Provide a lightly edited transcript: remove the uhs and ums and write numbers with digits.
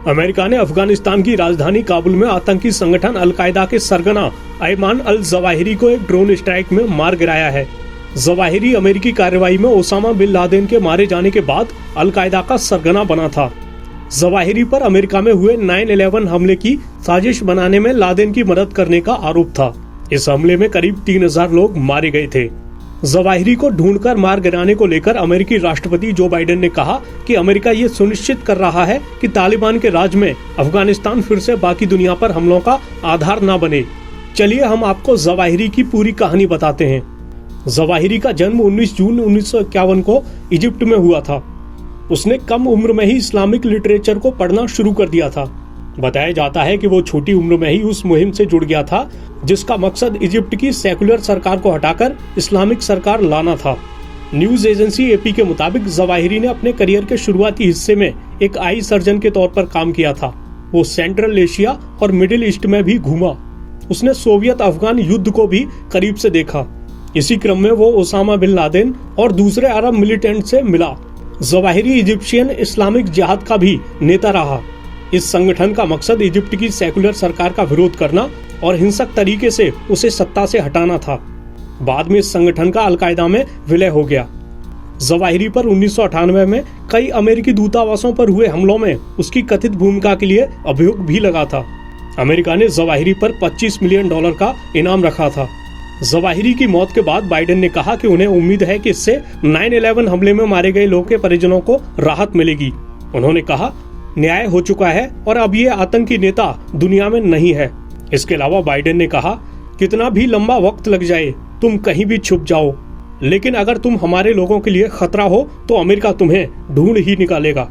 America ने अफगानिस्तान की राजधानी काबुल में आतंकी संगठन अलकायदा के सरगना अयमान अल जवाहिरी को एक ड्रोन स्ट्राइक में मार गिराया है। जवाहिरी अमेरिकी कार्रवाई में ओसामा बिन लादेन के मारे जाने के बाद अलकायदा का सरगना बना था। जवाहिरी पर अमेरिका में हुए 9/11 हमले की साजिश बनाने में लादेन की मदद करने का आरोप था। इस हमले में करीब 3000 लोग मारे गए थे। जवाहिरी को ढूंढकर मार गिराने को लेकर अमेरिकी राष्ट्रपति जो बाइडेन ने कहा कि अमेरिका ये सुनिश्चित कर रहा है कि तालिबान के राज में अफगानिस्तान फिर से बाकी दुनिया पर हमलों का आधार न बने। चलिए हम आपको जवाहिरी की पूरी कहानी बताते हैं। जवाहिरी का जन्म 19 जून 1951 को इजिप्ट में हुआ था। उसने कम उम्र में ही इस्लामिक लिटरेचर को पढ़ना शुरू कर दिया था। बताया जाता है कि वो छोटी उम्र में ही उस मुहिम से जुड़ गया था जिसका मकसद इजिप्ट की सेकुलर सरकार को हटाकर इस्लामिक सरकार लाना था। न्यूज एजेंसी एपी के मुताबिक जवाहिरी ने अपने करियर के शुरुआती हिस्से में एक आई सर्जन के तौर पर काम किया था। वो सेंट्रल एशिया और मिडिल ईस्ट में भी घूमा। उसने सोवियत अफगान युद्ध को भी करीब से देखा। इसी क्रम में वो ओसामा बिन लादेन और दूसरे अरब मिलिटेंट से मिला। जवाहिरी इजिप्शियन इस्लामिक जिहाद का भी नेता रहा। इस संगठन का मकसद इजिप्ट की सेकुलर सरकार का विरोध करना और हिंसक तरीके से उसे सत्ता से हटाना था। बाद में इस संगठन का अलकायदा में विलय हो गया। जवाहिरी पर 1998 में कई अमेरिकी दूतावासों पर हुए हमलों में उसकी कथित भूमिका के लिए अभियोग भी लगा था। अमेरिका ने जवाहिरी पर $25 मिलियन का इनाम रखा था। जवाहिरी की मौत के बाद बाइडेन ने कहा कि उन्हें उम्मीद है कि इससे 9/11 हमले में मारे गए लोगों के परिजनों को राहत मिलेगी। उन्होंने कहा, न्याय हो चुका है और अब ये आतंकी नेता दुनिया में नहीं है। इसके अलावा बाइडेन ने कहा, कितना भी लंबा वक्त लग जाए, तुम कहीं भी छुप जाओ, लेकिन अगर तुम हमारे लोगों के लिए खतरा हो तो अमेरिका तुम्हें ढूंढ ही निकालेगा।